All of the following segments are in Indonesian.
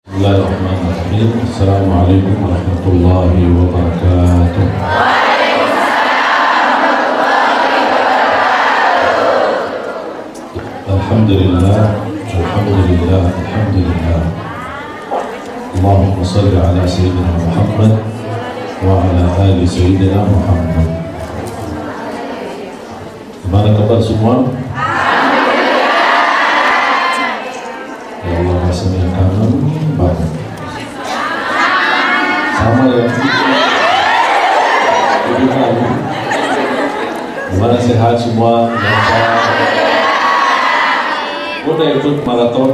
Bismillahirrahmanirrahim. Assalamualaikum warahmatullahi wabarakatuh. Alhamdulillah, alhamdulillah, alhamdulillah. Allahumma salli ala Sayyidina Muhammad wa ala ali Sayyidina Muhammad. Gimana kabar semua? Ya Allah, rasanya kangen banget. Sama ya. Gimana, sehat semua? Udah ikut maraton?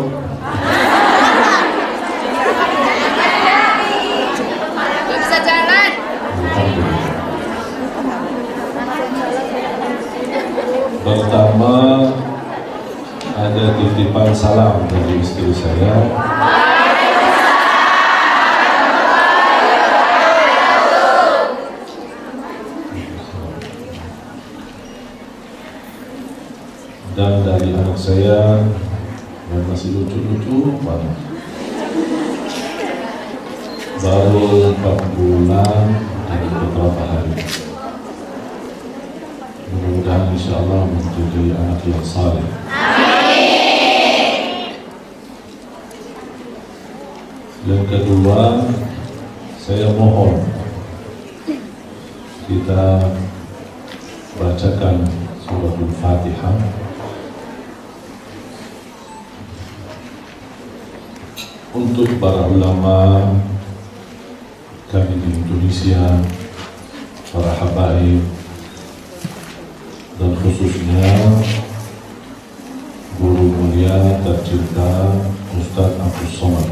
Bisa jalan. Pertama, ada titipan salam dari istri saya. Dan dari anak saya yang masih lucu-lucu banget. Baru 4 bulan dan beberapa hari. Mudah-mudahan insya Allah menjadi anak yang saleh. Yang kedua, saya mohon kita bacakan suratul Fatihah untuk para ulama kami di Indonesia, para habaib, dan khususnya guru mulia tercinta Ustadz Abdul Somad.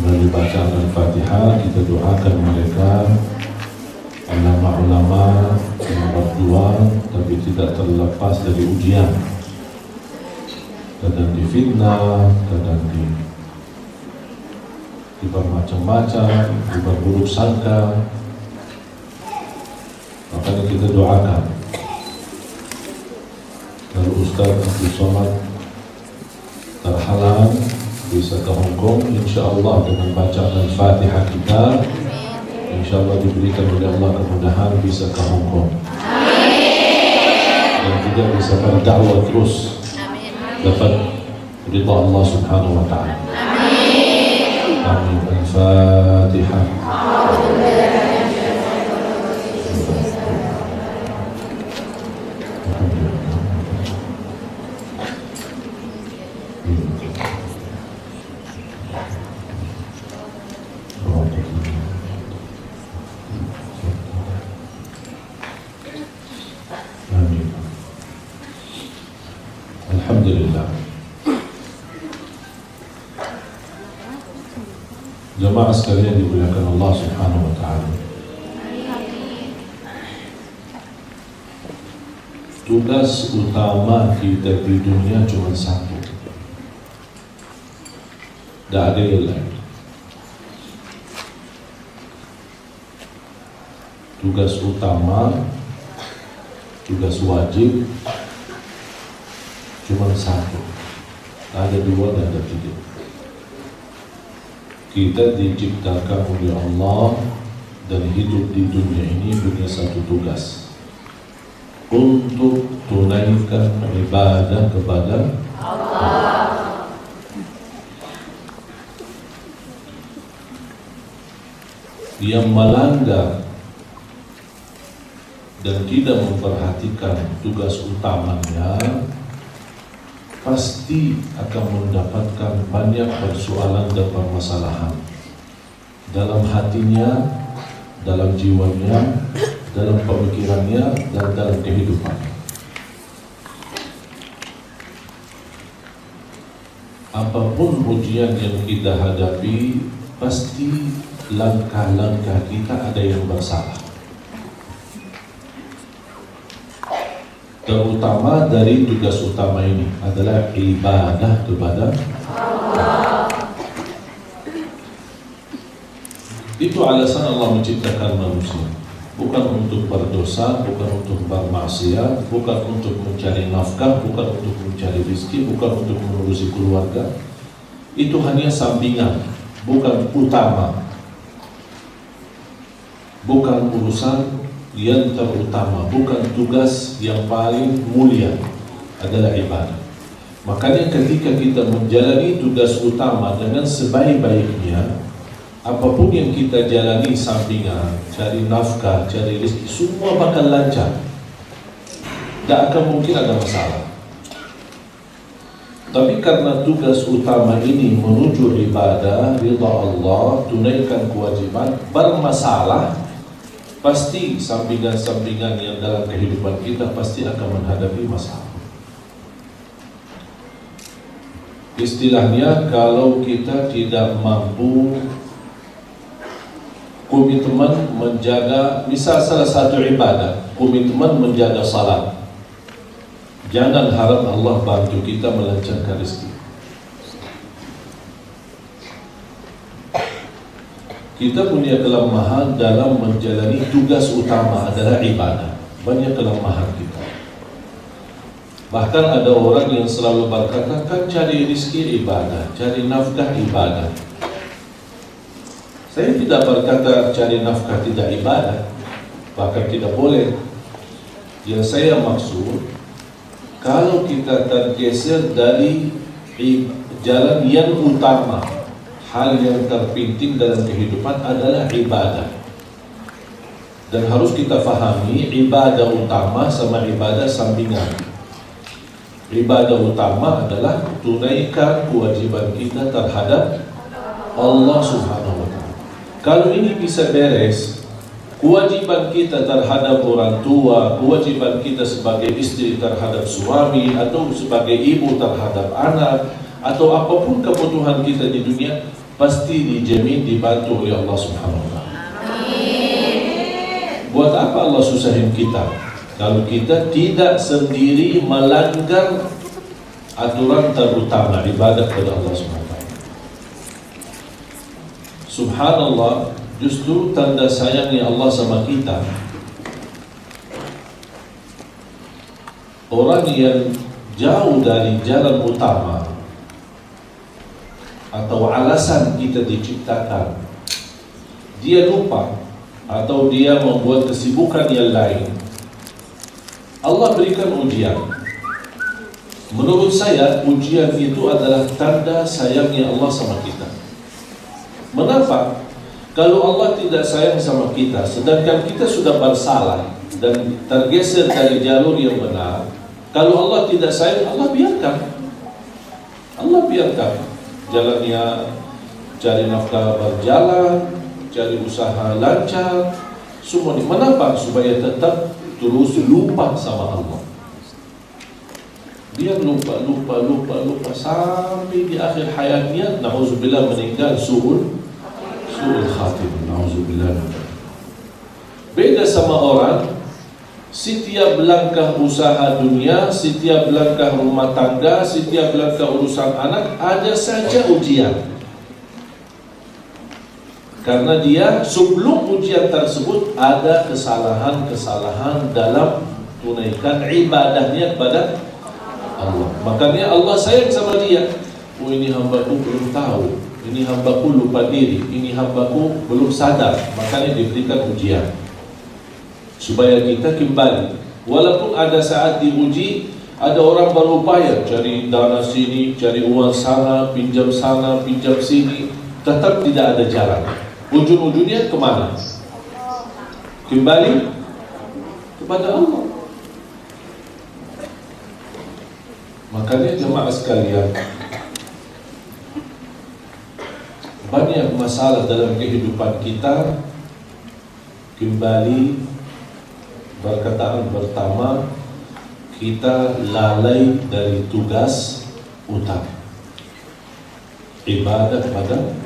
Melalui bacaan Al-Fatihah kita doakan mereka, ulama-ulama yang berjuang tapi tidak terlepas dari ujian, kadang difitnah, kadang dibermacam-macam, diberburuk sangka. Makanya kita doakan kalau Ustaz Abdul Somad terhalang bisa ke Hongkong, insya Allah dengan bacaan Al-Fatihah kita, insya Allah diberikan oleh Allah kemudahan bisa ke Hongkong dan juga bisa berdakwah terus, dapat ridha Allah Subhanahu wa Ta'ala. Amin. Al-Fatihah. Alhamdulillah. Jemaah sekalian dimuliakan Allah Subhanahu wa Ta'ala. Tugas utama kita di dunia cuma satu, tidak ada yang lain. Tugas utama, tugas wajib cuma satu, ada dua dan ada tiga. Kita diciptakan oleh Allah dan hidup di dunia ini punya satu tugas, untuk tunaikan ibadah kepada Allah. Yang melanggar dan tidak memperhatikan tugas utamanya pasti akan mendapatkan banyak persoalan dan permasalahan dalam hatinya, dalam jiwanya, dalam pemikirannya, dan dalam kehidupannya. Apapun ujian yang kita hadapi, pasti langkah-langkah kita ada yang bersalah. Terutama dari tugas utama ini adalah ibadah kepada Allah. Itu alasan Allah menciptakan manusia, bukan untuk berdosa, bukan untuk bermaksiat, bukan untuk mencari nafkah, bukan untuk mencari rezeki, bukan untuk mengurusi keluarga, itu hanya sampingan, bukan utama, bukan urusan yang terutama, bukan tugas yang paling mulia adalah ibadah. Makanya ketika kita menjalani tugas utama dengan sebaik-baiknya, apapun yang kita jalani sampingan, cari nafkah, cari rezeki, semua bakal lancar. Tidak akan mungkin ada masalah. Tapi karena tugas utama ini menuju ibadah, ridha Allah, tunaikan kewajiban, bermasalah, pasti sampingan-sampingan yang dalam kehidupan kita pasti akan menghadapi masalah. Istilahnya, kalau kita tidak mampu komitmen menjaga, misal salah satu ibadah, komitmen menjaga salat, jangan harap Allah bantu kita melancarkan rezeki. Kita punya kelemahan dalam menjalani tugas utama adalah ibadah. Banyak kelemahan kita. Bahkan ada orang yang selalu berkata, kan cari rezeki ibadah, cari nafkah ibadah. Saya tidak berkata cari nafkah tidak ibadah, bahkan tidak boleh. Yang saya maksud, kalau kita tergeser dari jalan yang utama, hal yang terpenting dalam kehidupan adalah ibadah. Dan harus kita fahami, ibadah utama sama ibadah sampingan. Ibadah utama adalah tunaikan kewajiban kita terhadap Allah Subhanahu wa Ta'ala. Kalau ini bisa beres, kewajiban kita terhadap orang tua, kewajiban kita sebagai istri terhadap suami, atau sebagai ibu terhadap anak, atau apapun kebutuhan kita di dunia, pasti dijamin, dibantu oleh Allah Subhanahu wa Ta'ala. Buat apa Allah susahin kita kalau kita tidak sendiri melanggar aturan terutama ibadah kepada Allah Subhanahu wa Ta'ala? Subhanallah, justru tanda sayangnya Allah sama kita, orang yang jauh dari jalan utama atau alasan kita diciptakan, dia lupa atau dia membuat kesibukan yang lain, Allah berikan ujian. Menurut saya, ujian itu adalah tanda sayangnya Allah sama kita. Mengapa? Kalau Allah tidak sayang sama kita, sedangkan kita sudah bersalah dan tergeser dari jalur yang benar, kalau Allah tidak sayang, Allah biarkan. Allah biarkan jalannya, cari nafkah berjalan, cari usaha lancar, semua ini. Mengapa? Supaya tetap terus lupa sama Allah. Dia lupa sampai di akhir hayatnya, na'udzubillah, meninggal su'ul khatim, na'udzubillah. Beda sama orang, setiap langkah usaha dunia, setiap langkah rumah tangga, setiap langkah urusan anak, ada saja ujian. Karena dia sebelum ujian tersebut ada kesalahan-kesalahan dalam tunaikan ibadahnya kepada Allah. Makanya Allah sayang sama dia. Oh, ini hambaku belum tahu, ini hambaku lupa diri, ini hambaku belum sadar. Makanya diberikan ujian supaya kita kembali. Walaupun ada saat diuji, ada orang berupaya cari dana sini, cari uang sana, pinjam sini, tetap tidak ada jalan. Ujung-ujungnya kemana? Kembali kepada Allah. Makanya jemaah sekalian, banyak masalah dalam kehidupan kita kembali perkataan pertama, kita lalai dari tugas utama, ibadah kepada Allah.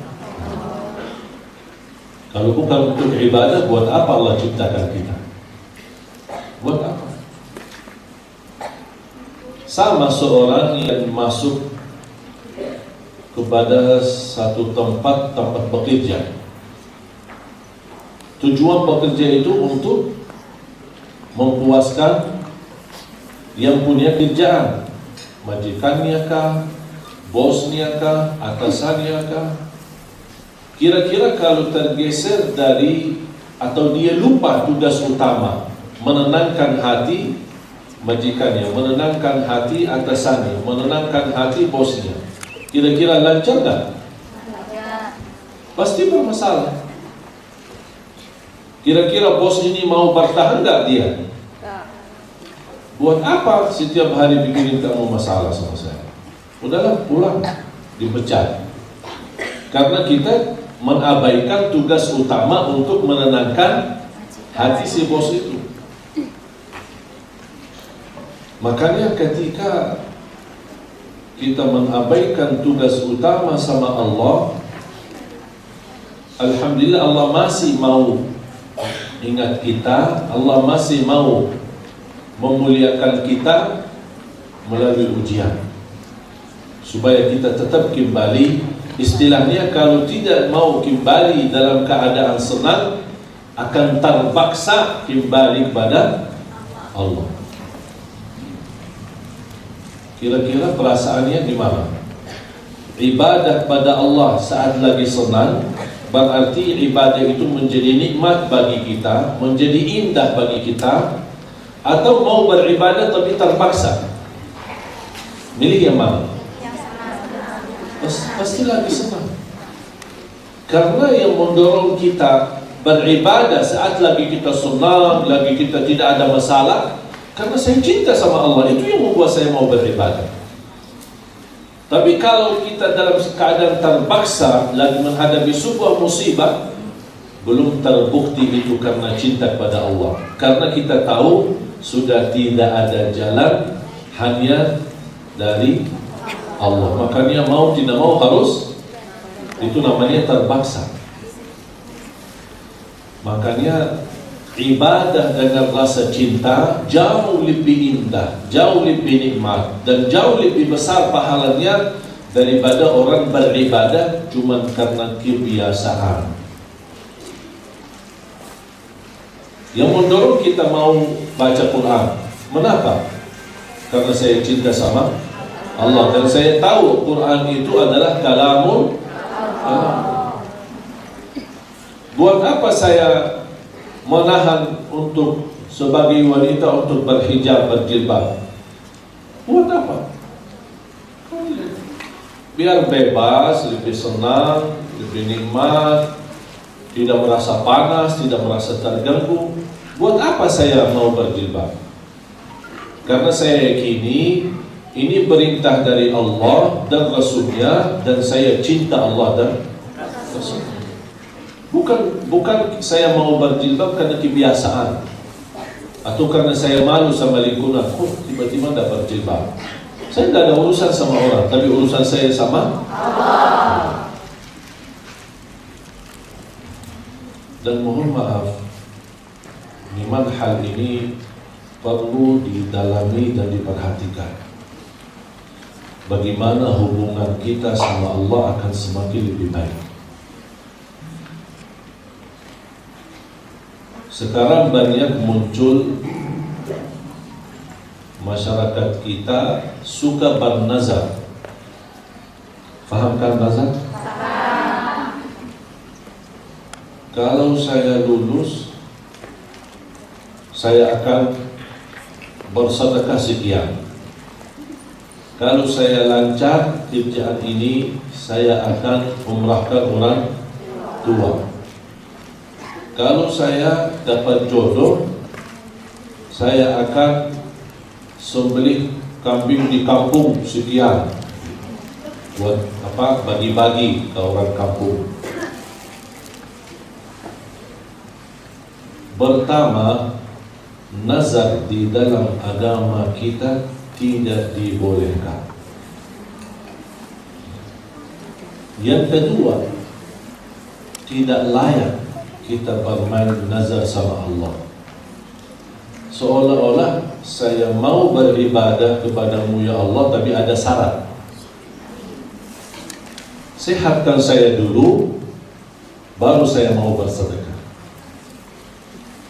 Kalau bukan untuk ibadah, buat apa Allah ciptakan kita? Buat apa? Sama seorang yang masuk kepada satu tempat bekerja. Tujuan bekerja itu untuk memuaskan yang punya kerjaan, majikannya kah, bosnya kah, atasannya kah? Kira-kira kalau tergeser dari atau dia lupa tugas utama, menenangkan hati majikannya, menenangkan hati atasannya, menenangkan hati bosnya, kira-kira lancar tak? Pasti bermasalah. Kira-kira bos ini mau bertahan tak dia? Buat apa setiap hari bikin kamu masalah sama saya? Udahlah, pulang, dipecat. Karena kita mengabaikan tugas utama untuk menenangkan hati si bos itu. Makanya ketika kita mengabaikan tugas utama sama Allah, alhamdulillah Allah masih mau ingat kita, Allah masih mau memuliakan kita melalui ujian, supaya kita tetap kembali. Istilahnya, kalau tidak mau kembali dalam keadaan senang, akan terpaksa kembali kepada Allah. Kira-kira perasaannya gimana? Ibadah pada Allah saat lagi senang, berarti ibadah itu menjadi nikmat bagi kita, menjadi indah bagi kita. Atau mau beribadah tapi terpaksa, milih yang mana? Pasti lagi senang. Karena yang mendorong kita beribadah saat lagi kita senang, lagi kita tidak ada masalah, karena saya cinta sama Allah, itu yang membuat saya mau beribadah. Tapi kalau kita dalam keadaan terpaksa lagi menghadapi sebuah musibah, belum terbukti itu karena cinta kepada Allah. Karena kita tahu sudah tidak ada jalan hanya dari Allah. Makanya mau tidak mau harus, itu namanya terpaksa. Makanya ibadah dengan rasa cinta jauh lebih indah, jauh lebih nikmat, dan jauh lebih besar pahalanya daripada orang beribadah cuma karena kebiasaan. Yang mendorong kita mau baca Quran, kenapa? Karena saya cinta sama Allah, dan saya tahu Quran itu adalah kalamul Allah. Buat apa saya menahan untuk sebagai wanita untuk berhijab, berjilbab? Buat apa? Biar bebas, lebih senang, lebih nikmat, tidak merasa panas, tidak merasa terganggu. Buat apa saya mau berjilbab? Karena saya yakini ini perintah dari Allah dan Rasulnya, dan saya cinta Allah dan Rasulnya. Bukan saya mau berjilbab karena kebiasaan, atau karena saya malu sama lingkungan. Tiba-tiba tidak berjilbab. Saya tidak ada urusan sama orang, tapi urusan saya sama Allah. Dan mohon maaf, memang hal ini perlu didalami dan diperhatikan. Bagaimana hubungan kita sama Allah akan semakin lebih baik. Sekarang banyak muncul masyarakat kita suka bernazar. Fahamkan nazar? Kalau saya lulus, saya akan bersedekah sekian. Kalau saya lancar kerjaan ini, saya akan umrahkan orang tua. Kalau saya dapat jodoh, saya akan sembelih kambing di kampung sekian. Buat apa? Bagi-bagi ke orang kampung. Pertama, nazar di dalam agama kita tidak dibolehkan. Yang kedua, tidak layak kita bermain nazar sama Allah. Seolah-olah saya mau beribadah kepadamu ya Allah, tapi ada syarat. Sehatkan saya dulu, baru saya mau bersedekah.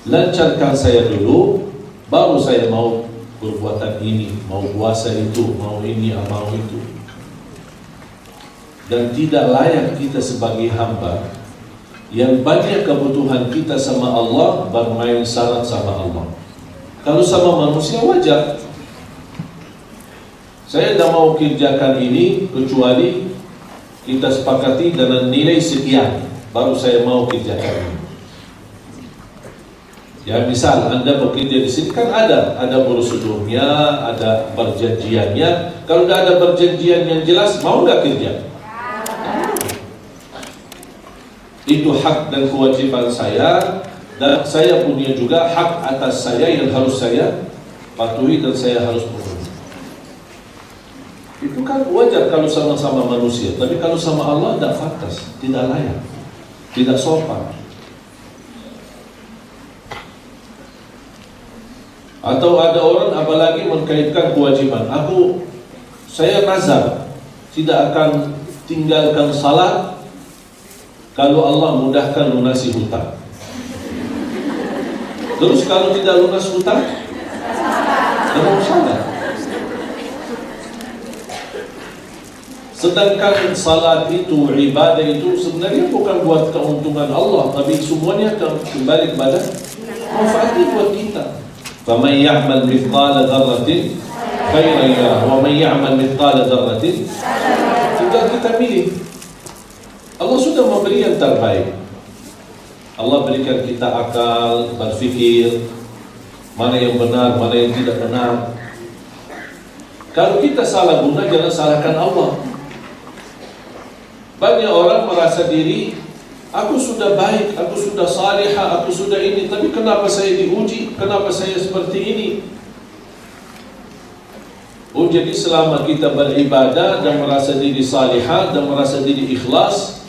Lancarkan saya dulu, baru saya mau perbuatan ini, mau puasa itu, mau ini, mau itu. dan tidak layak kita sebagai hamba yang banyak kebutuhan kita sama Allah bermain syarat sama Allah. Kalau sama manusia wajar, saya tidak mau kerjakan ini kecuali kita sepakati dengan nilai sekian, baru saya mau kerjakan ini. Ya, misal Anda bekerja di sini kan ada prosedurnya, ada perjanjiannya. Kalau tidak ada perjanjian yang jelas, mau nggak kerja? Itu hak dan kewajiban saya, dan saya punya juga hak atas saya yang harus saya patuhi dan saya harus penuhi. Itu kan wajar kalau sama-sama manusia, tapi kalau sama Allah tidak pantas, tidak layak, tidak sopan. Atau ada orang apalagi mengkaitkan kewajiban. Saya nazar tidak akan tinggalkan salat kalau Allah mudahkan lunasi hutang. Terus kalau tidak lunas hutang, tidak salat. Sedangkan salat itu, ibadah itu sebenarnya bukan buat keuntungan Allah, tapi semuanya kembali kepada manfaatnya buat kita. فَمَنْ يَعْمَلْ مِثْقَالَ ذَرَّةٍ خَيْرًا يَرَهُ وَمَنْ يَعْمَلْ مِثْقَالَ ذَرَّةٍ. Tinggal kita pilih. Allah sudah memberi yang terbaik. Allah berikan kita akal, berfikir mana yang benar, mana yang tidak benar. Kalau kita salah guna, jangan salahkan Allah. Banyak orang merasa diri, aku sudah baik, aku sudah salihah, aku sudah ini, tapi kenapa saya diuji? Kenapa saya seperti ini? Oh, jadi selama kita beribadah dan merasa diri salihah dan merasa diri ikhlas,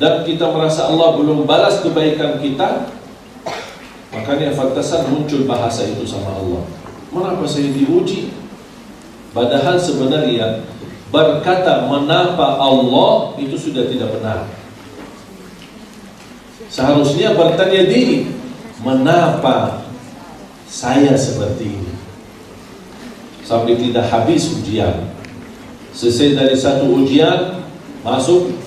dan kita merasa Allah belum balas kebaikan kita, makanya fantasan muncul bahasa itu sama Allah. Mengapa saya diuji? Padahal sebenarnya berkata menapa Allah itu sudah tidak benar. Seharusnya bertanya diri, menapa saya seperti ini? Sampai tidak habis ujian. Selesai dari satu ujian, masuk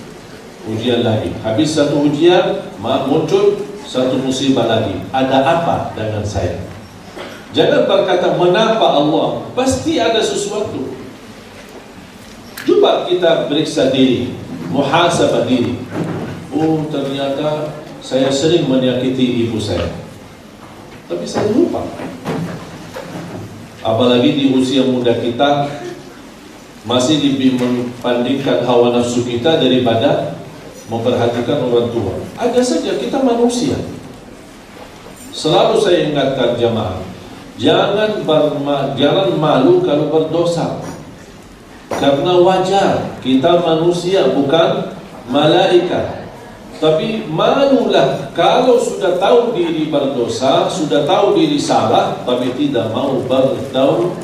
ujian lagi. Habis satu ujian, muncul satu musibah lagi. Ada apa dengan saya? Jangan berkata menapa Allah, pasti ada sesuatu. Coba kita periksa diri, muhasabah diri. Oh, ternyata saya sering menyakiti ibu saya, tapi saya lupa. Apalagi di usia muda kita masih membandingkan hawa nafsu kita daripada memperhatikan orang tua. Ada saja kita manusia. Selalu saya ingatkan jamaah, jangan malu kalau berdosa, karena wajar, kita manusia bukan malaikat. Tapi malulah kalau sudah tahu diri berdosa, sudah tahu diri salah, tapi tidak mau bertaubat.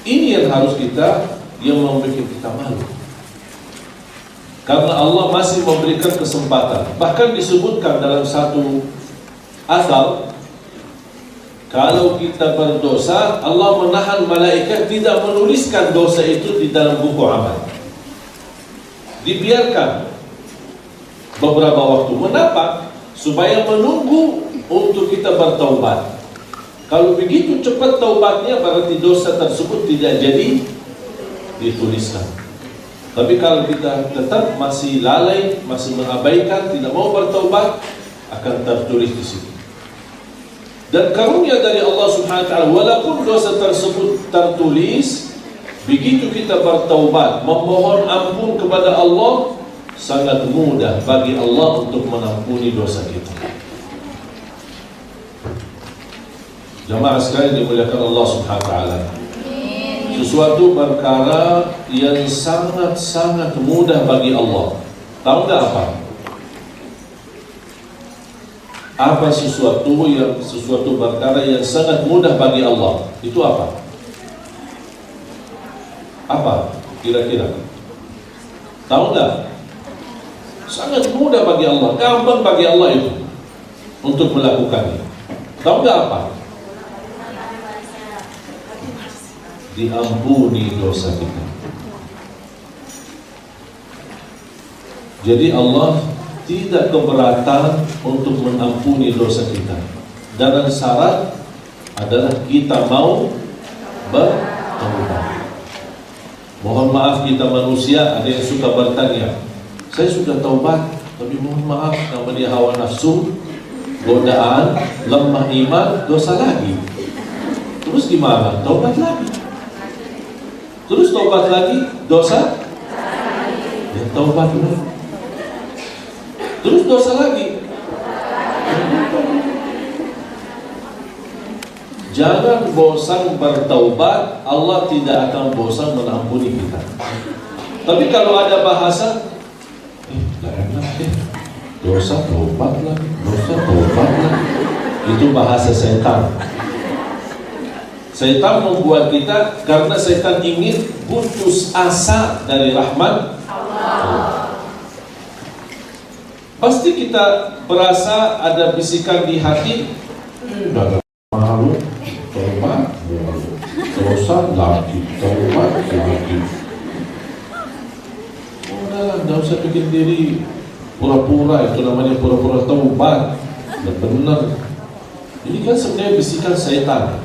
Ini yang harus yang membuat kita malu. Karena Allah masih memberikan kesempatan. Bahkan disebutkan dalam satu asal, kalau kita berdosa, Allah menahan malaikat tidak menuliskan dosa itu di dalam buku amal. Dibiarkan beberapa waktu. Mengapa? Supaya menunggu untuk kita bertaubat. Kalau begitu cepat taubatnya, berarti dosa tersebut tidak jadi dituliskan. Tapi kalau kita tetap masih lalai, masih mengabaikan, tidak mau bertaubat, akan tertulis di situ. Dan karunia dari Allah Subhanahu wa taala, walaupun dosa tersebut tertulis, begitu kita bertaubat, memohon ampun kepada Allah, sangat mudah bagi Allah untuk mengampuni dosa kita. Jamaah sekalian dimuliakan Allah Subhanahu wa taala. Sesuatu perkara yang sangat-sangat mudah bagi Allah. Tahu nggak apa? Apa sesuatu perkara yang sangat mudah bagi Allah? Itu apa? Apa kira-kira? Tahu nggak? Sangat mudah bagi Allah, gampang bagi Allah itu untuk melakukannya. Tahu nggak apa? Diampuni dosa kita. Jadi Allah tidak keberatan untuk mengampuni dosa kita. Dan syarat adalah kita mau bertaubat. Mohon maaf, kita manusia ada yang suka bertanya, saya sudah taubat, tapi mohon maaf, namanya hawa nafsu, godaan, lemah iman, dosa lagi. Terus gimana? Taubat lagi. Terus taubat lagi, dosa? Ya taubat lagi. Terus dosa lagi. Jangan bosan bertaubat, Allah tidak akan bosan mengampuni kita. Tapi kalau ada bahasa, gak enak deh, dosa taubat lagi, dosa taubat lagi, itu bahasa setan. Setan membuat kita, karena setan ingin putus asa dari rahmat Allah. Pasti kita berasa ada bisikan di hati, malu, taubat, dosa lagi, taubat lagi. Udahlah, tidak usah bikin diri pura-pura, itu namanya pura-pura taubat. Benar. Ini kan sebenarnya bisikan setan.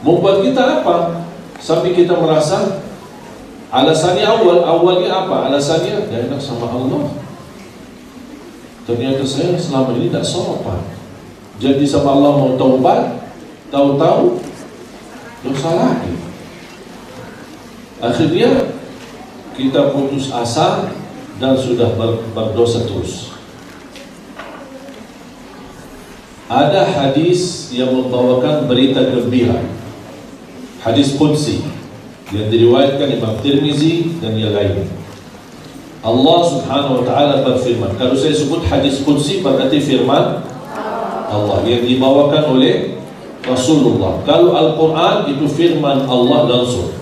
Membuat kita apa? Sampai kita merasa alasannya awalnya apa? Alasannya tidak enak sama Allah. Ternyata saya selama ini tidak sopan. Jadi sama Allah mau taubat, tahu-tahu dosa lagi. Akhirnya kita putus asa dan sudah berdosa terus. Ada hadis yang membawakan berita gembira, hadis qudsi yang diriwayatkan Imam Tirmizi dan yang lain. Allah Subhanahu wa taala berfirman, kalau saya sebut hadis qudsi berarti firman Allah yang dibawakan oleh Rasulullah. Kalau Al-Quran itu firman Allah langsung.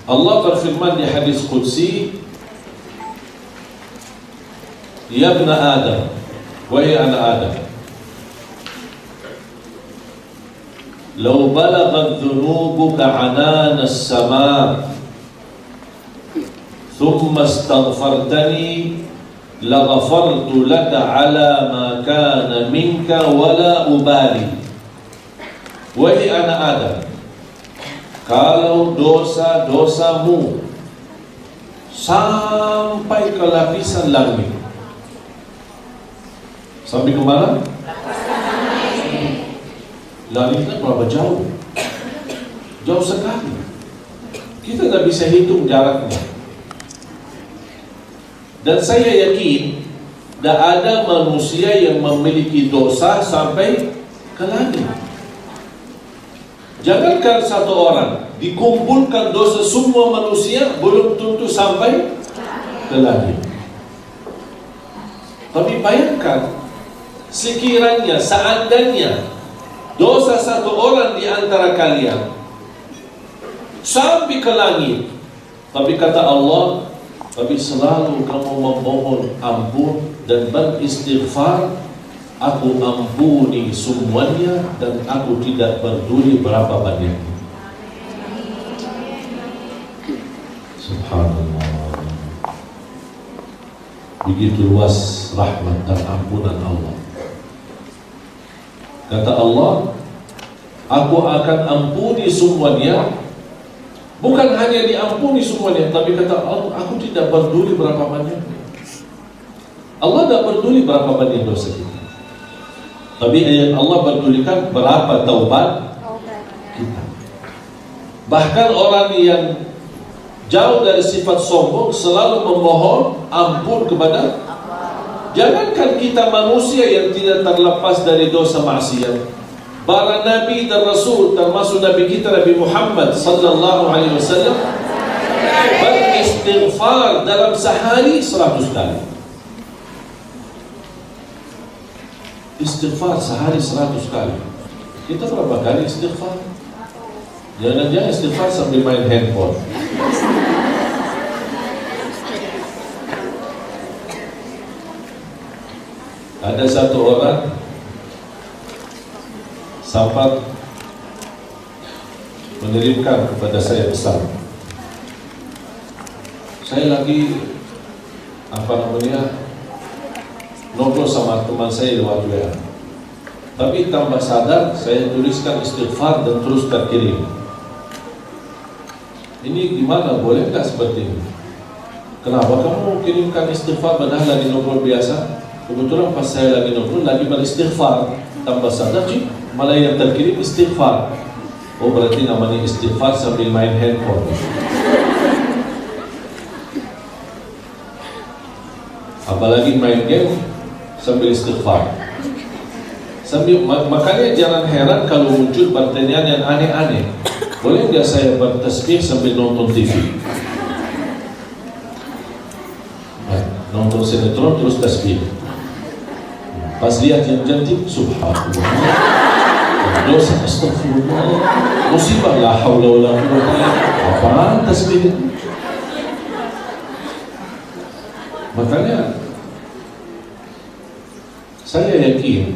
Allah berfirman di hadis qudsi, ya ibn Adam, wahai anak Adam, law balaghat dhunubuka anana as-sama thumma astaghfartani laghafartu laka ala ma kana minka wala ubali. Wahai anak Adam, kalau dosa-dosamu sampai ke lapisan langit, sampai ke mana? Langitnya berapa jauh? Jauh sekali. Kita tidak bisa hitung jaraknya. Dan saya yakin tidak ada manusia yang memiliki dosa sampai ke langit. Jangankan satu orang, dikumpulkan dosa semua manusia belum tentu sampai ke langit. Tapi bayangkan, sekiranya, seandainya dosa satu orang di antara kalian sampai ke langit, tapi kata Allah, tapi selalu kamu memohon ampun dan beristighfar, aku ampuni semuanya dan aku tidak peduli berapa banyaknya. Subhanallah. Begitu luas rahmat dan ampunan Allah. Kata Allah, aku akan ampuni semuanya. Bukan hanya diampuni semuanya, tapi kata Allah, aku tidak peduli berapa banyak. Allah tidak peduli berapa banyak dosa kita. Tapi yang Allah pedulikan berapa taubat kita. Bahkan orang yang jauh dari sifat sombong selalu memohon ampun kepada Allah. Jangankan kita manusia yang tidak terlepas dari dosa maksiat, para nabi dan rasul, termasuk nabi kita Nabi Muhammad sallallahu alaihi wasallam, beristighfar dalam sehari 100 kali. Istighfar sehari 100 kali. Kita berapa kali istighfar? Jangan-jangan istighfar sambil main handphone. Ada satu orang sempat mengirimkan kepada saya pesan. saya lagi ngobrol sama teman saya lewat WA. Tapi tambah sadar, saya tuliskan istighfar dan terus terkirim. Ini gimana? Boleh nggak seperti ini? Kenapa kamu kirimkan istighfar padahal lagi ngobrol biasa? Kebetulan pas saya lagi ngobrol, lagi beristighfar. Tambah sadar, malah yang terkirim istighfar. Oh, berarti namanya istighfar sambil main handphone. Apalagi main game sambil istighfar. Makanya jangan heran kalau muncul pertanyaan yang aneh-aneh. Boleh nggak saya bertasbih sambil nonton TV? Nonton sinetron terus tasbih. Pas lihat yang cantik, subhanallah, dosa, astagfirullah, musibah, la haula wala quwwata. Apaan tasbih? Makanya saya yakin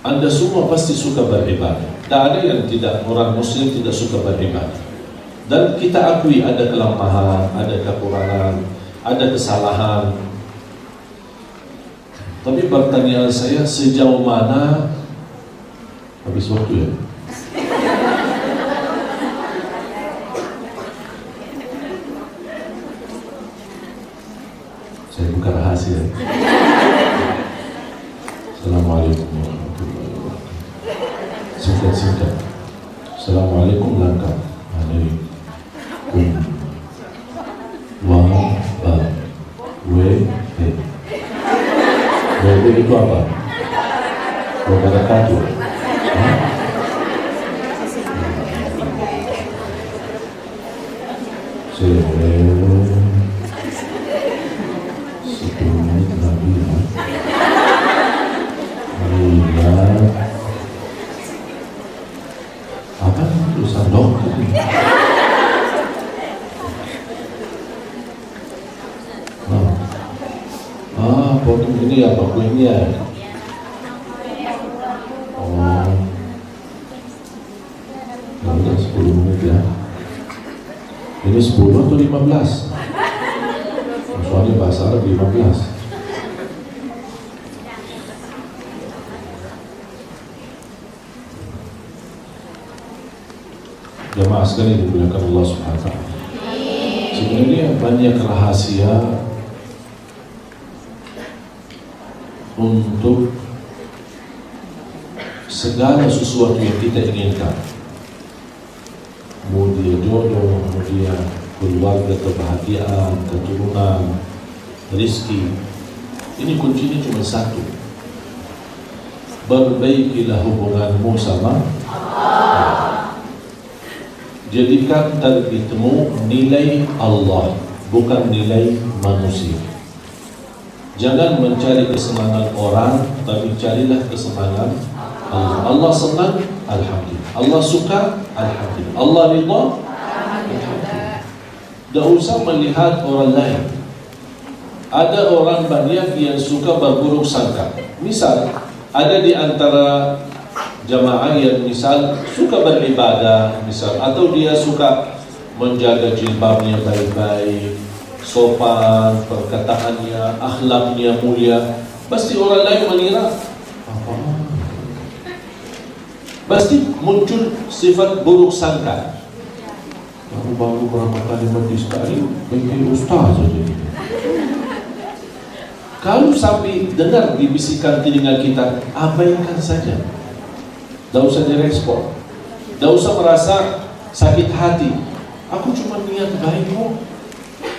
Anda semua pasti suka beribadah. Tak ada yang tidak, orang muslim tidak suka beribadah. Dan kita akui ada kelemahan, ada kekurangan, ada kesalahan. Tapi pertanyaan saya, sejauh mana habis waktu ya? Saya buka rahasia. Assalamualaikum warahmatullahi wabarakatuh. Singkat. Assalamualaikum langkah. Alaikum. Wa itu apa? Wabarakatuh. Sebelumnya Nabi melihat apa tulisan dokter ini? Potong ini apa kuenya? Oh, udah 10 menit ya. Ini 10 atau 15? Soalnya bahasa Arab 15. Jamaah sekalian dimuliakan Allah Subhanahu wa taala. Sebenarnya banyak rahasia untuk segala sesuatu yang kita inginkan. Mau dia jodoh, mau dia keluarga, kebahagiaan, keturunan, rezeki. Ini kuncinya cuma satu. Perbaikilah hubunganmu sama Allah. Jadikan targetmu nilai Allah, bukan nilai manusia. Jangan mencari kesenangan orang, tapi carilah kesenangan Allah. Allah senang, alhamdulillah. Allah suka, alhamdulillah. Allah ridha, alhamdulillah. Tidak usah melihat orang lain. Ada orang banyak yang suka berburuk sangka. Misal, ada di antara jamaah yang misal suka beribadah, misal, atau dia suka menjaga jilbabnya baik-baik, sopan, perkataannya, akhlaknya mulia. Pasti orang lain mengira apa? Pasti muncul sifat buruk sangka. Baru berapa kali majlis taklim, kayak ustaz aja. Kalau sampai dengar di bisikan telinga kita, abaikan saja. Tidak usah direspon, tidak usah merasa sakit hati. Aku cuma niat baik kok.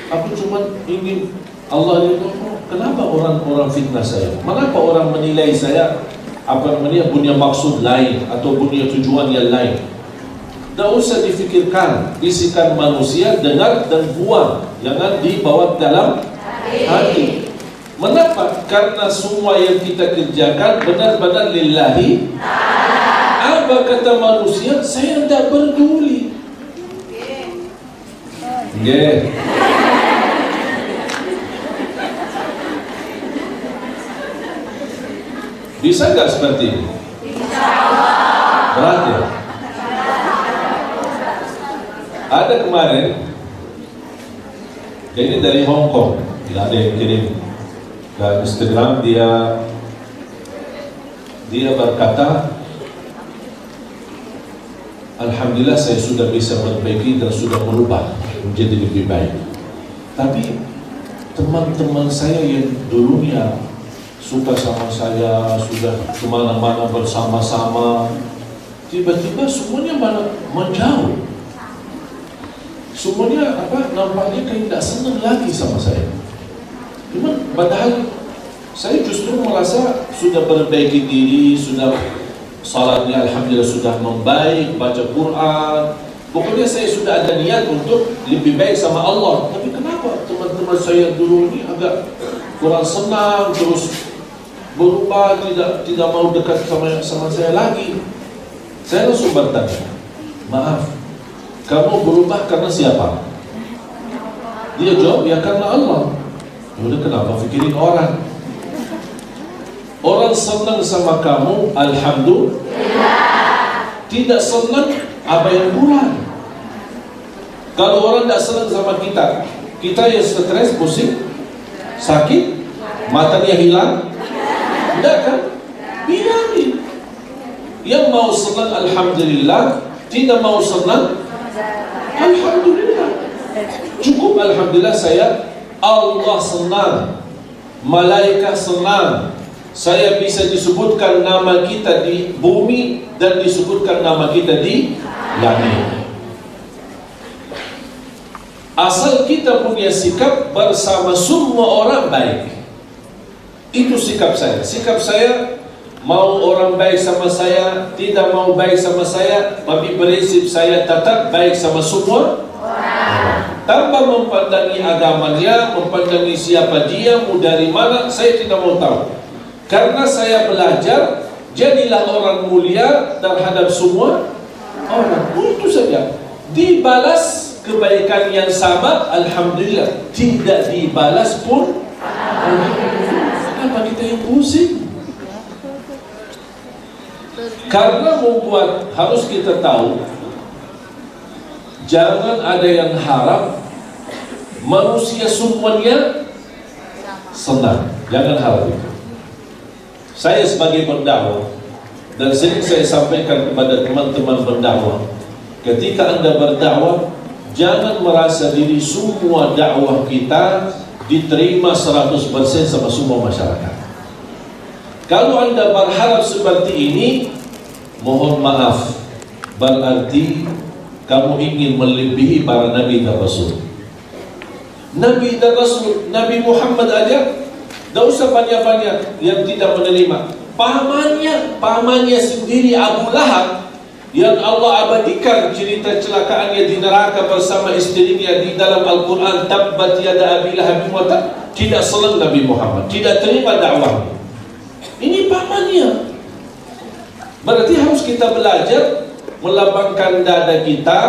Aku cuma ingin Allah itu. Kenapa orang-orang fitnah saya? Mengapa orang menilai saya punya maksud lain atau punya tujuan yang lain? Tidak usah difikirkan. Bisikan manusia, dengar dan buang. Jangan dibawa dalam hati. Mengapa? Karena semua yang kita kerjakan benar-benar lillahi. Apa kata manusia? Saya tidak peduli. Yeah. Bisa nggak seperti ini? Berat ya? Ada kemarin Ini dari Hong Kong, tidak ada yang kirim ke Instagram. Dia berkata, Alhamdulillah saya sudah bisa memperbaiki dan sudah berubah menjadi lebih baik. Tapi teman-teman saya yang dulunya suka sama saya, sudah kemana-mana bersama-sama, tiba-tiba semuanya menjauh. Semuanya nampaknya kayak tidak senang lagi sama saya. Padahal saya justru merasa sudah perbaiki diri, sudah salatnya alhamdulillah sudah membaik, baca Quran. Pokoknya saya sudah ada niat untuk lebih baik sama Allah. Tapi kenapa teman-teman saya dulu ini agak kurang senang, terus berubah, tidak mau dekat sama saya lagi? Saya langsung bertanya, maaf, kamu berubah karena siapa? Dia jawab, ya karena Allah. Udah, kenapa pikirin orang? Orang senang sama kamu, alhamdulillah. Tidak senang, apa yang kurang? Kalau orang tidak senang sama kita yang stres, pusing, sakit, matanya hilang, tidak kan? Biarin. Yang mau senang, alhamdulillah. Tidak mau senang, alhamdulillah. Cukup alhamdulillah Allah senang, malaikat senang. Saya bisa disebutkan nama kita di bumi dan disebutkan nama kita di langit. Asal kita punya sikap bersama semua orang baik. Itu sikap saya. Sikap saya, mau orang baik sama saya, tidak mau baik sama saya, tapi prinsip saya tetap baik sama semua orang. Tanpa mempandangi agamanya, mempandangi siapa dia, mau dari mana, saya tidak mau tahu. Karena saya belajar, jadilah orang mulia terhadap semua orang. Itu saja. Dibalas kebaikan yang sama, alhamdulillah. Tidak dibalas pun, alhamdulillah. Kenapa kita yang pusing? Karena membuat, harus kita tahu, jangan ada yang harap manusia semuanya senang. Jangan harap itu. Saya sebagai pendakwah, dan sering saya sampaikan kepada teman-teman pendakwah, ketika Anda berdakwah, jangan merasa diri semua dakwah kita diterima 100% sama semua masyarakat. Kalau Anda berharap seperti ini, mohon maaf, berarti kamu ingin melebihi para Nabi dan Rasul. Nabi dan Rasul, Nabi Muhammad aja, tidak usah banyak-banyak yang tidak menerima. Pamannya sendiri Abu Lahab, yang Allah abadikan cerita celakaannya di neraka bersama istrinya di dalam Al-Quran, tabbat yada abi lahab wa tab, tidak senang Nabi Muhammad, tidak terima dakwahnya. Ini pamannya. Berarti harus kita belajar melapangkan dada kita.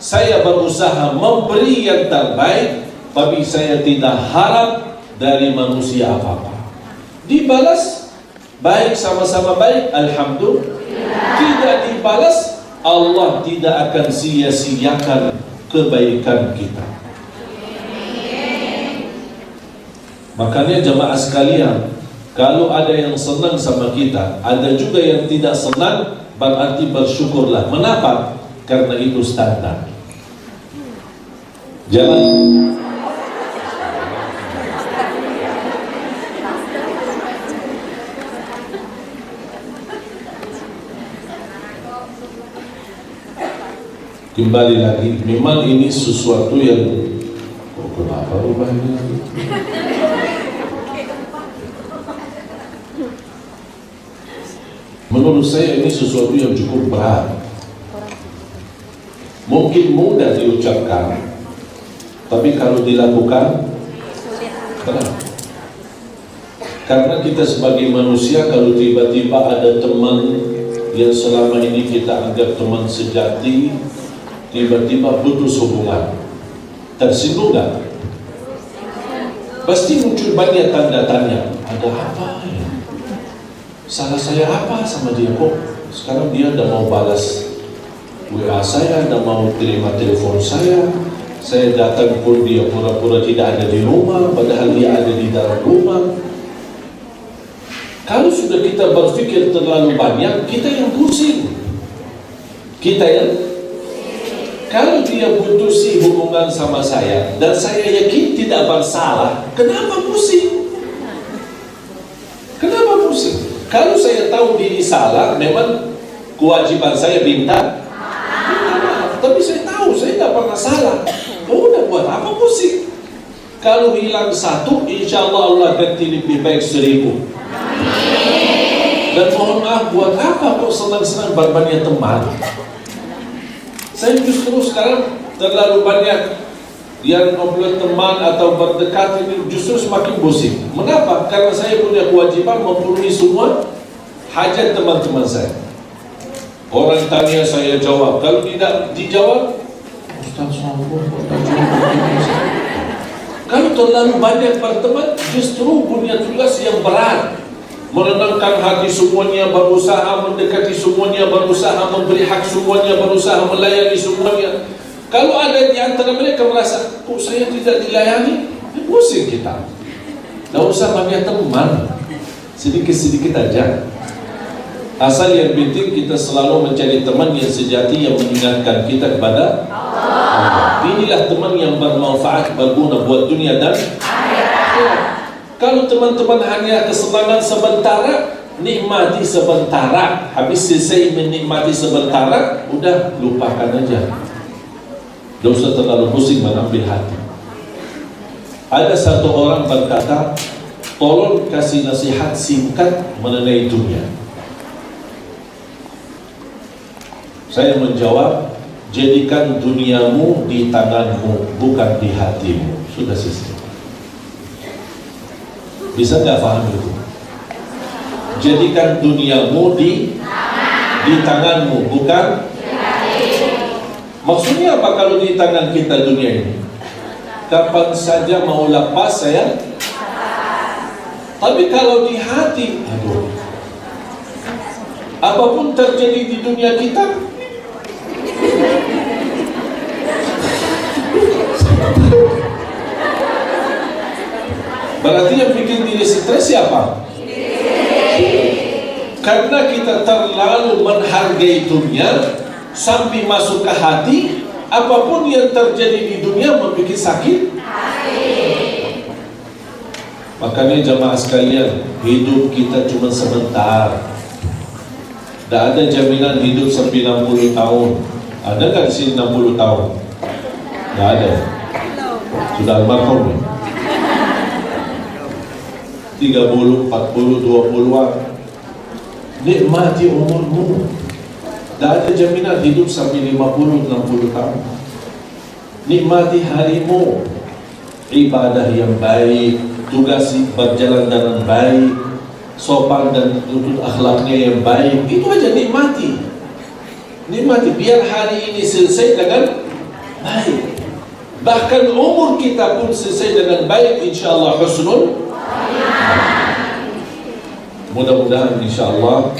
Saya berusaha memberi yang terbaik, tapi saya tidak harap dari manusia apa-apa. Dibalas baik, sama-sama baik, alhamdulillah. Tidak dibalas, Allah tidak akan sia-siakan kebaikan kita. Makanya jemaah sekalian, kalau ada yang senang sama kita, ada juga yang tidak senang, berarti bersyukurlah. Kenapa? Karena itu standar. Jangan kembali lagi, memang ini sesuatu yang kenapa rubahnya lagi? Menurut saya ini sesuatu yang cukup berat. Mungkin mudah diucapkan, tapi kalau dilakukan berat. Karena kita sebagai manusia, kalau tiba-tiba ada teman yang selama ini kita anggap teman sejati, tiba-tiba putus hubungan, tersinggung gak? Pasti muncul banyak tanda tanya. Ada apa ya? Salah saya apa sama dia? Kok sekarang dia udah mau balas WA saya, udah mau terima telepon saya, Saya datang pun dia pura-pura tidak ada di rumah, padahal dia ada di dalam rumah. Kalau sudah kita berpikir terlalu banyak, kita yang pusing. Kita yang, kalau dia putusi hubungan sama saya dan saya yakin tidak bersalah, kenapa pusing? Kenapa pusing? Kalau saya tahu diri salah, memang kewajiban saya minta maaf. Tapi saya tahu saya tidak pernah salah. Udah, buat apa pusing? Kalau hilang satu, insya Allah Allah ganti lebih baik 1000. Dan mohon maaf, buat apa kok senang-senang berbanyak teman? Saya justru sekarang terlalu banyak yang ngobrol teman atau berdekat ini justru semakin pusing. Mengapa? Karena saya punya kewajiban memenuhi semua hajat teman-teman saya. Orang tanya saya jawab, kalau tidak dijawab, Ustaz sombong. Kalau terlalu banyak berteman, justru punya tugas yang berat. Menenangkan hati semuanya, berusaha mendekati semuanya, berusaha memberi hak semuanya, berusaha melayani semuanya. Kalau ada di antara mereka merasa, kok saya tidak dilayani, pusing kita. Tidak usah banyak teman, sedikit-sedikit aja. Asal yang penting kita selalu mencari teman yang sejati, yang mengingatkan kita kepada Allah. Inilah teman yang bermanfaat, berguna buat dunia dan akhirat. Kalau teman-teman hanya kesenangan sementara, nikmati sementara. Habis selesai menikmati sementara, udah lupakan aja. Tidak usah terlalu pusing mengambil hati. Ada satu orang berkata, tolong kasih nasihat singkat mengenai dunia. Saya menjawab, jadikan duniamu di tanganmu, bukan di hatimu. Sudah selesai. Bisa nggak paham itu? Jadikan duniamu di tanganmu, bukan di hatimu. Maksudnya apa kalau di tangan kita dunia ini? Kapan saja mau lepas saya. Tapi kalau di hati, aduh, apapun terjadi di dunia kita, berarti yang bikin diri stres siapa? Karena kita terlalu menghargai dunia sampai masuk ke hati, apapun yang terjadi di dunia membuat sakit hati. Makanya jamaah sekalian, hidup kita cuma sebentar. Tidak ada jaminan hidup sampai 60 tahun. Ada nggak di sini 60 tahun? Tidak ada. Sudah almarhum ya? 30, 40, 20-an. Nikmati umurmu. Tak ada jaminan hidup sampai 50, 60 tahun. Nikmati harimu. Ibadah yang baik, tugas berjalan dengan baik, sopan dan tutur akhlaknya yang baik. Itu aja nikmati. Nikmati, biar hari ini selesai dengan baik. Bahkan umur kita pun selesai dengan baik, insyaAllah husnul. Mudah-mudahan insyaAllah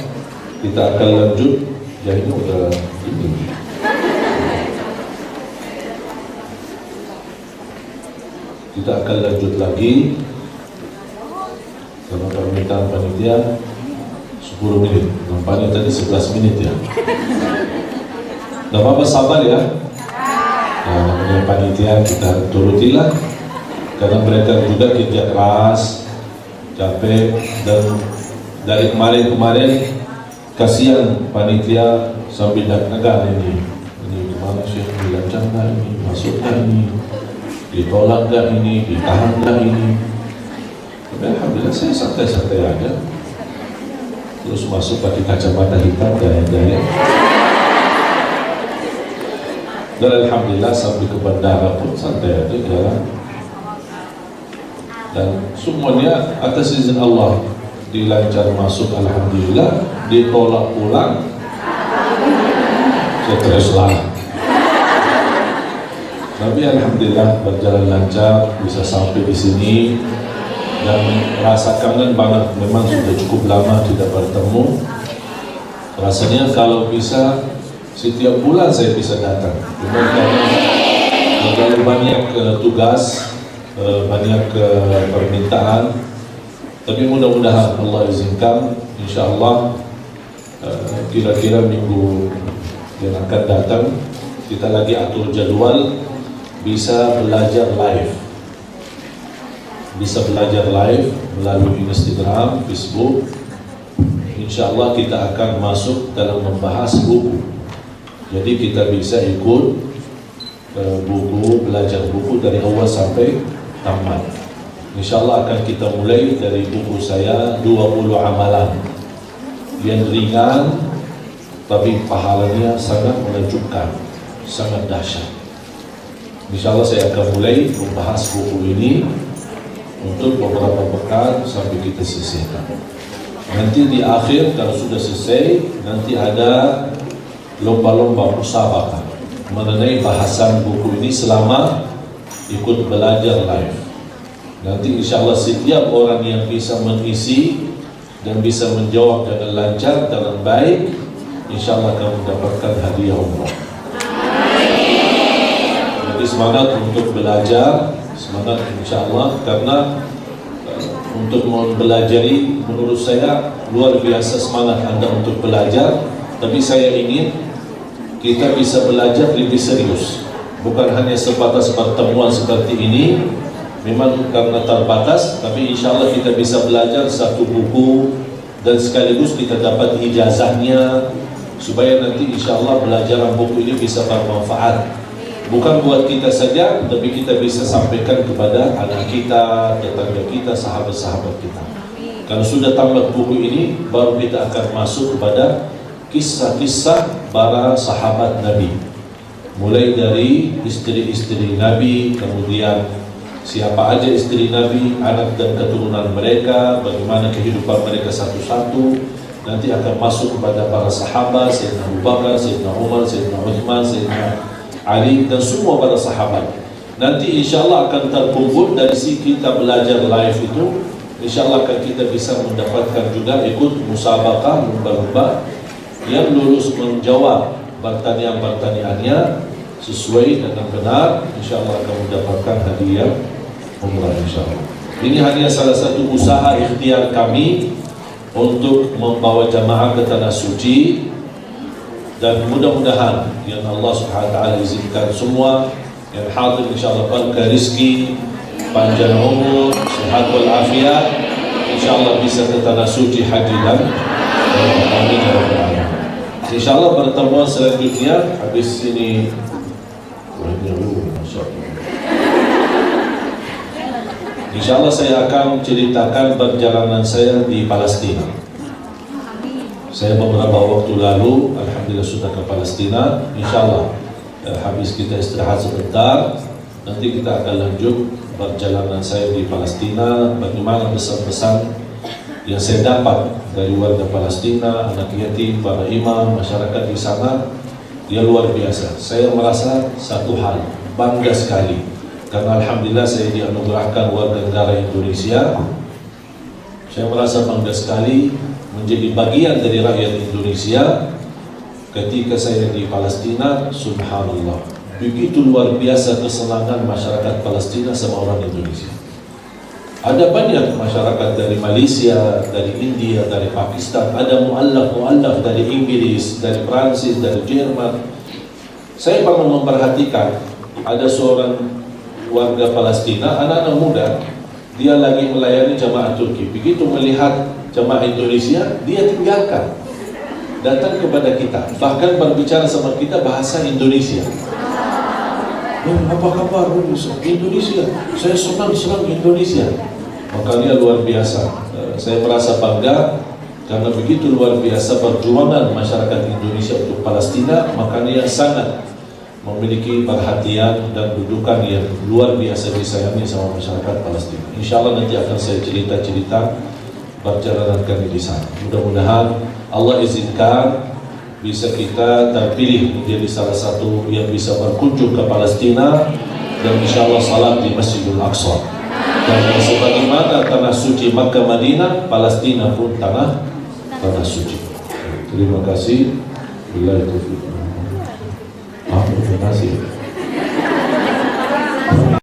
kita akan lanjut. Ya ini udah ini. Kita akan lanjut lagi sama permintaan panitia 10 menit. Nampaknya tadi 11 menit ya. Gak apa-apa, sabar ya. Nah, namanya panitia kita turutilah, karena mereka juga kerja keras, capek, dan dari kemarin kasihan panitia sambil dagang ini gimana sih, dilancar nggak ini, masukkan ini, ditolak nggak ini, ditahan nggak ini. Tapi alhamdulillah saya santai-santai aja, terus masuk pakai kacamata hitam gaya-gaya, dan alhamdulillah sampai ke bandara pun santai aja jalan, dan semuanya atas izin Allah dilancar masuk, alhamdulillah. Ditolak pulang, stres lah. Tapi alhamdulillah berjalan lancar, bisa sampai di sini, dan rasa kangen banget. Memang sudah cukup lama tidak bertemu. Rasanya kalau bisa setiap bulan saya bisa datang. Terlalu banyak tugas, banyak permintaan. Tapi mudah-mudahan Allah izinkan, insya Allah kira-kira minggu yang akan datang kita lagi atur jadwal bisa belajar live. Bisa belajar live melalui Instagram, Facebook. Insya Allah kita akan masuk dalam membahas buku. Jadi kita bisa ikut buku, belajar buku dari awal sampai tamat. Insya Allah akan kita mulai dari buku saya 20 amalan yang ringan tapi pahalanya sangat menakjubkan, sangat dahsyat. Insya Allah saya akan mulai membahas buku ini untuk beberapa pekan sampai kita selesaikan. Nanti di akhir kalau sudah selesai, nanti ada lomba-lomba musabaqah mengenai bahasan buku ini selama ikut belajar live. Nanti insya Allah setiap orang yang bisa mengisi dan bisa menjawab dengan lancar, dengan baik, insya Allah akan mendapatkan hadiah umrah. Jadi semangat untuk belajar, semangat insya Allah, karena untuk mempelajari menurut saya luar biasa semangat Anda untuk belajar. Tapi saya ingin kita bisa belajar lebih serius, bukan hanya sebatas pertemuan seperti ini. Memang karena terbatas, tapi insya Allah kita bisa belajar satu buku dan sekaligus kita dapat ijazahnya, supaya nanti insya Allah belajaran buku ini bisa bermanfaat, bukan buat kita saja, tapi kita bisa sampaikan kepada anak kita, tetangga kita, sahabat-sahabat kita. Kalau sudah tamat buku ini, baru kita akan masuk kepada kisah-kisah para sahabat Nabi, mulai dari istri-istri Nabi, kemudian siapa aja istri Nabi, anak dan keturunan mereka, bagaimana kehidupan mereka satu-satu. Nanti akan masuk kepada para sahabat, Sayyidina Abu Bakar, Sayyidina Umar, Sayyidina Uthman, Sayyidina Ali, dan semua para sahabat. Nanti insya Allah akan terkumpul dari si kita belajar live itu. Insya Allah akan kita bisa mendapatkan juga ikut musabaqah, lomba-lomba yang lulus menjawab pertanyaan-pertanyaannya sesuai dengan benar, insya Allah akan mendapatkan hadiah umrah insya Allah. Ini hanya salah satu usaha ikhtiar kami untuk membawa jamaah ke tanah suci, dan mudah-mudahan yang Allah Subhanahu wa taala izinkan semua yang hadir insya Allah berkah rezeki, panjang umur, sehat walafiat, insya Allah bisa ke tanah suci haji dan amin ya rabbal alamin. Insya Allah pertemuan selanjutnya habis ini. Insya Allah saya akan ceritakan perjalanan saya di Palestina. Saya beberapa waktu lalu, alhamdulillah sudah ke Palestina. Insya Allah habis kita istirahat sebentar, nanti kita akan lanjut perjalanan saya di Palestina. Bagaimana pesan-pesan yang saya dapat dari warga Palestina, anak yatim, para imam, masyarakat di sana, dia luar biasa. Saya merasa satu hal, bangga sekali, karena alhamdulillah saya dianugerahkan warga negara Indonesia. Saya merasa bangga sekali menjadi bagian dari rakyat Indonesia. Ketika saya di Palestina, subhanallah, begitu luar biasa kesenangan masyarakat Palestina sama orang Indonesia. Ada banyak masyarakat dari Malaysia, dari India, dari Pakistan, ada mu'allaf dari Inggris, dari Prancis, dari Jerman. Saya pernah memperhatikan ada seorang warga Palestina, anak-anak muda, dia lagi melayani jamaah Turki. Begitu melihat jamaah Indonesia, dia tinggalkan, datang kepada kita, bahkan berbicara sama kita bahasa Indonesia. Apa kabar Indonesia? Saya senang Indonesia. Maka dia luar biasa. Saya merasa bangga karena begitu luar biasa perjuangan masyarakat Indonesia untuk Palestina. Maka dia sangat memiliki perhatian dan dudukan yang luar biasa disayangi sama masyarakat Palestina. Insya Allah nanti akan saya cerita-cerita perjalanan kami di sana. Mudah-mudahan Allah izinkan bisa kita terpilih menjadi salah satu yang bisa berkunjung ke Palestina, dan insya Allah salat di Masjidil Aqsa. Dan sebagaimana tanah suci Makkah Madinah, Palestina pun tanah suci. Terima kasih. Terima kasih.